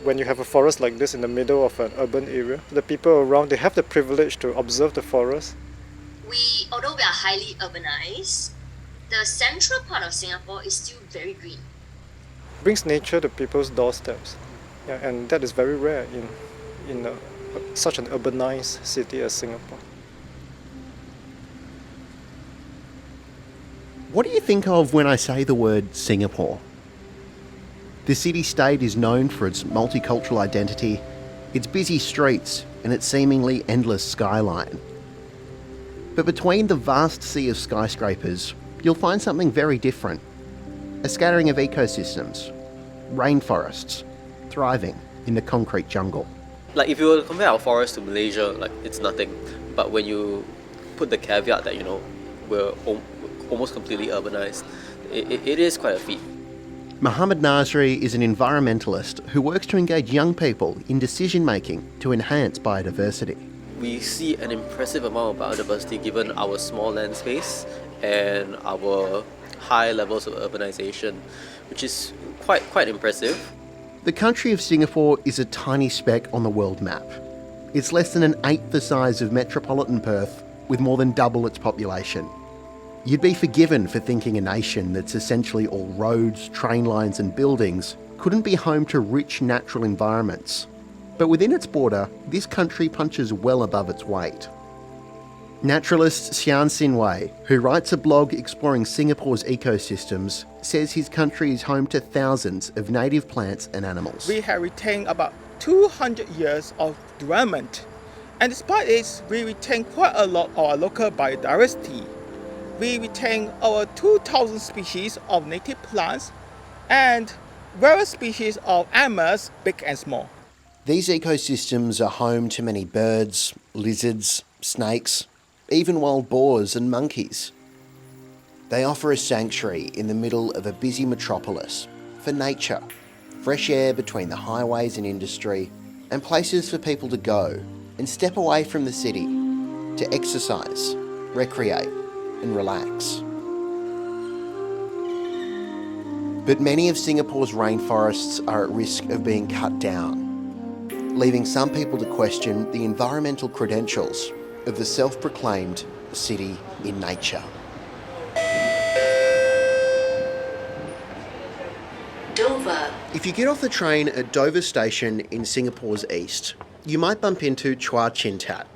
When you have a forest like this in the middle of an urban area, the people around, they have the privilege to observe the forest. Although we are highly urbanized, the central part of Singapore is still very green. Brings nature to people's doorsteps. Yeah, and that is very rare in such an urbanized city as Singapore. What do you think of when I say the word Singapore? The city-state is known for its multicultural identity, its busy streets, and its seemingly endless skyline. But between the vast sea of skyscrapers, you'll find something very different. A scattering of ecosystems, rainforests, thriving in the concrete jungle. Like if you were to compare our forest to Malaysia, like it's nothing. But when you put the caveat that, we're almost completely urbanized, it is quite a feat. Mohammed Nasri is an environmentalist who works to engage young people in decision-making to enhance biodiversity. We see an impressive amount of biodiversity given our small land space and our high levels of urbanization, which is quite impressive. The country of Singapore is a tiny speck on the world map. It's less than an eighth the size of metropolitan Perth, with more than double its population. You'd be forgiven for thinking a nation that's essentially all roads, train lines and buildings couldn't be home to rich natural environments. But within its border, this country punches well above its weight. Naturalist Sian Sin Wei, who writes a blog exploring Singapore's ecosystems, says his country is home to thousands of native plants and animals. We have retained about 200 years of development, and despite this, we retain quite a lot of our local biodiversity. We retain over 2,000 species of native plants and various species of animals, big and small. These ecosystems are home to many birds, lizards, snakes, even wild boars and monkeys. They offer a sanctuary in the middle of a busy metropolis for nature, fresh air between the highways and industry, and places for people to go and step away from the city to exercise, recreate, and relax. But many of Singapore's rainforests are at risk of being cut down, leaving some people to question the environmental credentials of the self-proclaimed city in nature. Dover. If you get off the train at Dover Station in Singapore's east, you might bump into Chua Chin Tat.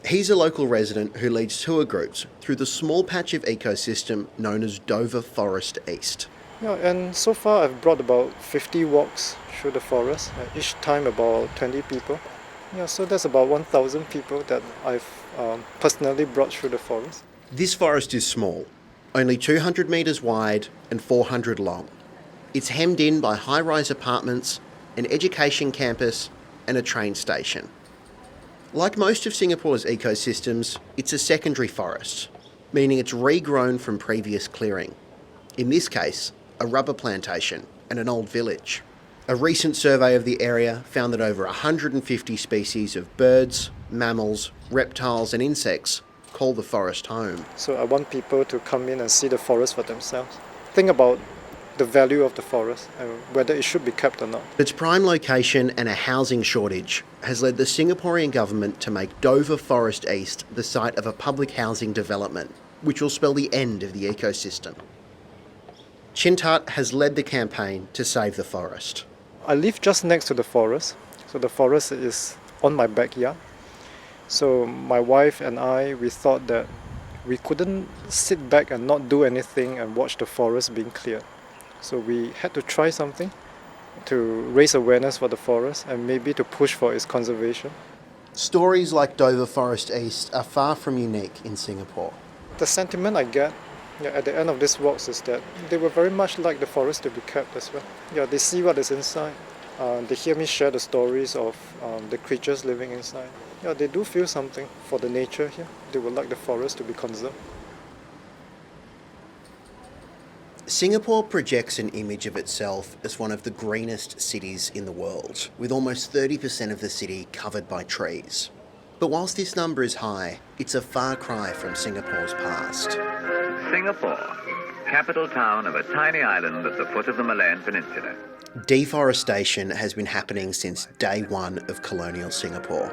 He's a local resident who leads tour groups through the small patch of ecosystem known as Dover Forest East. Yeah, and so far I've brought about 50 walks through the forest, each time about 20 people. Yeah, so that's about 1,000 people that I've personally brought through the forest. This forest is small, only 200 metres wide and 400 long. It's hemmed in by high-rise apartments, an education campus and a train station. Like most of Singapore's ecosystems, it's a secondary forest, meaning it's regrown from previous clearing. In this case, a rubber plantation and an old village. A recent survey of the area found that over 150 species of birds, mammals, reptiles and insects call the forest home. So I want people to come in and see the forest for themselves. Think about the value of the forest and whether it should be kept or not. Its prime location and a housing shortage has led the Singaporean government to make Dover Forest East the site of a public housing development, which will spell the end of the ecosystem. Chintat has led the campaign to save the forest. I live just next to the forest, so the forest is on my backyard. So my wife and I, we thought that we couldn't sit back and not do anything and watch the forest being cleared. So we had to try something to raise awareness for the forest and maybe to push for its conservation. Stories like Dover Forest East are far from unique in Singapore. The sentiment I get at the end of these walks is that they would very much like the forest to be kept as well. Yeah, they see what is inside. They hear me share the stories of the creatures living inside. Yeah, they do feel something for the nature here. They would like the forest to be conserved. Singapore projects an image of itself as one of the greenest cities in the world, with almost 30% of the city covered by trees. But whilst this number is high, it's a far cry from Singapore's past. Singapore, capital town of a tiny island at the foot of the Malayan Peninsula. Deforestation has been happening since day one of colonial Singapore.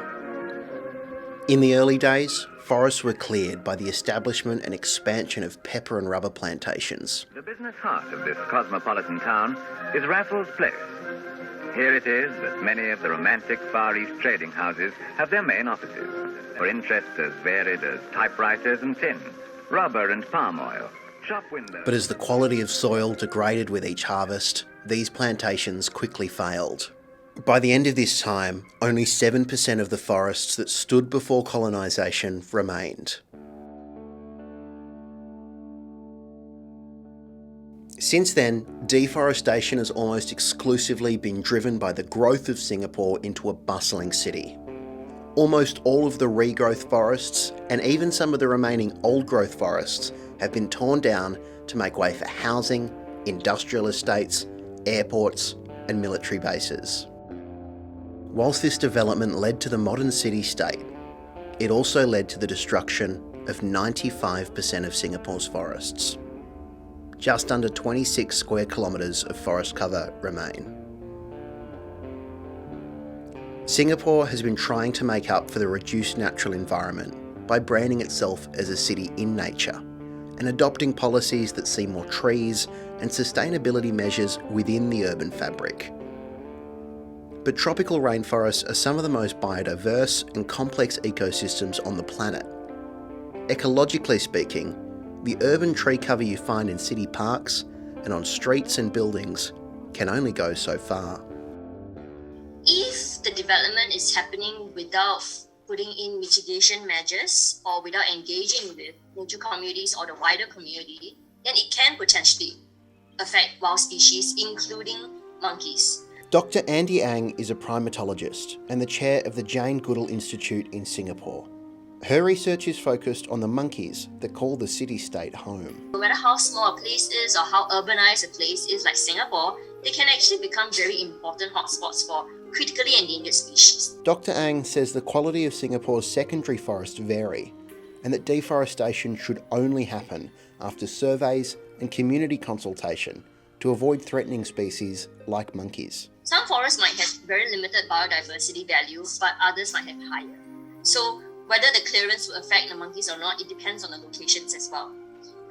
In the early days, forests were cleared by the establishment and expansion of pepper and rubber plantations. The business heart of this cosmopolitan town is Raffles Place. Here it is that many of the romantic Far East trading houses have their main offices, for interests as varied as typewriters and tin, rubber and palm oil, shop windows. But as the quality of soil degraded with each harvest, these plantations quickly failed. By the end of this time, only 7% of the forests that stood before colonisation remained. Since then, deforestation has almost exclusively been driven by the growth of Singapore into a bustling city. Almost all of the regrowth forests, and even some of the remaining old-growth forests, have been torn down to make way for housing, industrial estates, airports, and military bases. Whilst this development led to the modern city-state, it also led to the destruction of 95% of Singapore's forests. Just under 26 square kilometres of forest cover remain. Singapore has been trying to make up for the reduced natural environment by branding itself as a city in nature and adopting policies that see more trees and sustainability measures within the urban fabric. But tropical rainforests are some of the most biodiverse and complex ecosystems on the planet. Ecologically speaking, the urban tree cover you find in city parks and on streets and buildings can only go so far. If the development is happening without putting in mitigation measures or without engaging with nature communities or the wider community, then it can potentially affect wild species, including monkeys. Dr. Andy Ang is a primatologist and the chair of the Jane Goodall Institute in Singapore. Her research is focused on the monkeys that call the city-state home. No matter how small a place is or how urbanized a place is like Singapore, they can actually become very important hotspots for critically endangered species. Dr. Ang says the quality of Singapore's secondary forests vary and that deforestation should only happen after surveys and community consultation to avoid threatening species like monkeys. Some forests might have very limited biodiversity value, but others might have higher. So whether the clearance will affect the monkeys or not, it depends on the locations as well.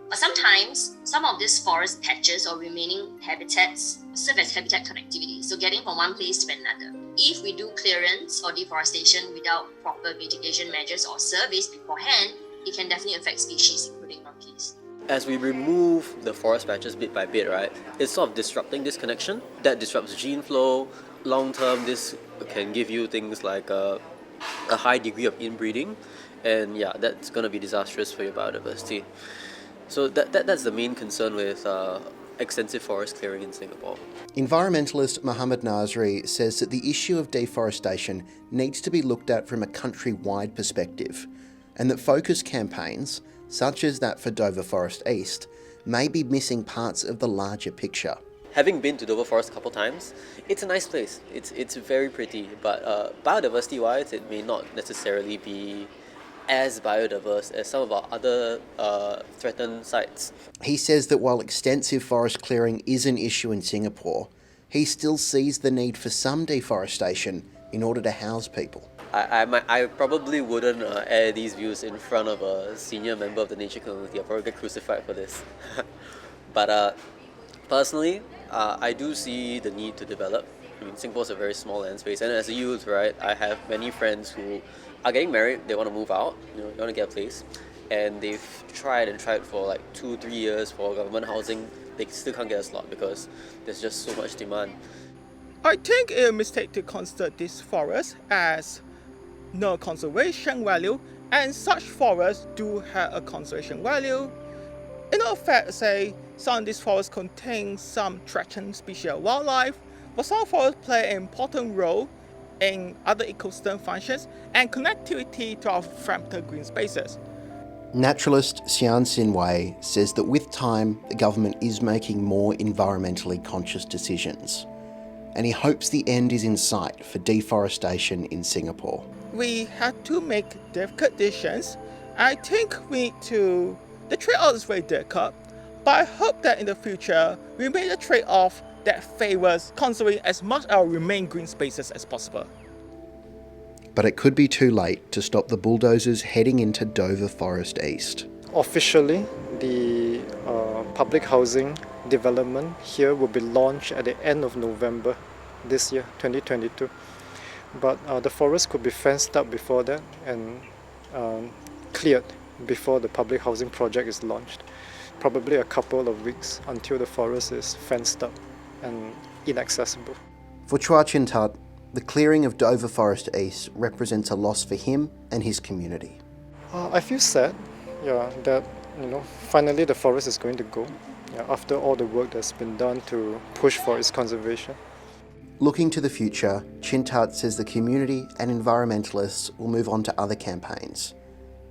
But sometimes, some of these forest patches or remaining habitats serve as habitat connectivity, so getting from one place to another. If we do clearance or deforestation without proper mitigation measures or surveys beforehand, it can definitely affect species, including monkeys. As we remove the forest patches bit by bit, right, it's sort of disrupting this connection. That disrupts gene flow. Long term, this can give you things like a high degree of inbreeding, and yeah, that's going to be disastrous for your biodiversity. So that's the main concern with extensive forest clearing in Singapore. Environmentalist Muhammad Nasri says that the issue of deforestation needs to be looked at from a country-wide perspective, and that focus campaigns, such as that for Dover Forest East, may be missing parts of the larger picture. Having been to Dover Forest a couple times, it's a nice place. It's very pretty, but biodiversity-wise, it may not necessarily be as biodiverse as some of our other threatened sites. He says that while extensive forest clearing is an issue in Singapore, he still sees the need for some deforestation in order to house people. I probably wouldn't air these views in front of a senior member of the nature community. I'll probably get crucified for this. But personally, I do see the need to develop. I mean, Singapore's a very small land space, and as a youth, right, I have many friends who are getting married. They want to move out, they want to get a place, and they've tried for like 2-3 years for government housing. They still can't get a slot because there's just so much demand. I think it's a mistake to consider this forest as no conservation value, and such forests do have a conservation value. In fact, say some of these forests contain some threatened species of wildlife, but some forests play an important role in other ecosystem functions and connectivity to our fragmented green spaces. Naturalist Sian Sin Wei says that with time, the government is making more environmentally conscious decisions, and he hopes the end is in sight for deforestation in Singapore. We have to make difficult decisions. I think we need to, the trade-off is very difficult. But I hope that in the future, we make a trade-off that favors conserving as much of our remain green spaces as possible. But it could be too late to stop the bulldozers heading into Dover Forest East. Officially, the public housing development here will be launched at the end of November this year, 2022. But the forest could be fenced up before that and cleared before the public housing project is launched. Probably a couple of weeks until the forest is fenced up and inaccessible. For Chua Chin Tat, the clearing of Dover Forest East represents a loss for him and his community. I feel sad, that finally the forest is going to go. After all the work that's been done to push for its conservation. Looking to the future, Chin Tat says the community and environmentalists will move on to other campaigns,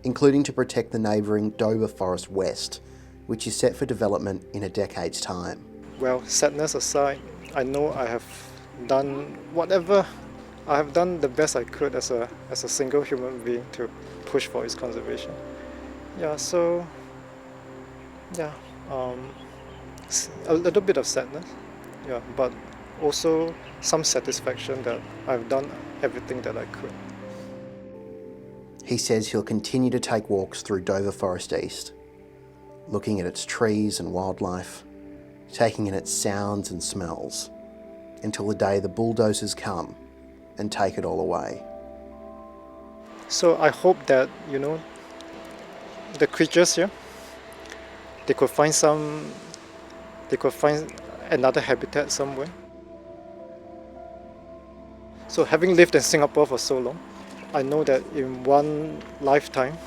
including to protect the neighbouring Dover Forest West, which is set for development in a decade's time. Well, sadness aside, I know I have done whatever. I have done the best I could as a single human being to push for its conservation. A little bit of sadness, but also some satisfaction that I've done everything that I could. He says he'll continue to take walks through Dover Forest East, looking at its trees and wildlife, taking in its sounds and smells, until the day the bulldozers come and take it all away. So I hope that, the creatures here, they could find another habitat somewhere. So having lived in Singapore for so long, I know that in one lifetime,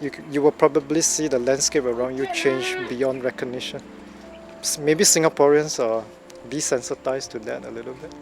you will probably see the landscape around you change beyond recognition. Maybe Singaporeans are desensitized to that a little bit.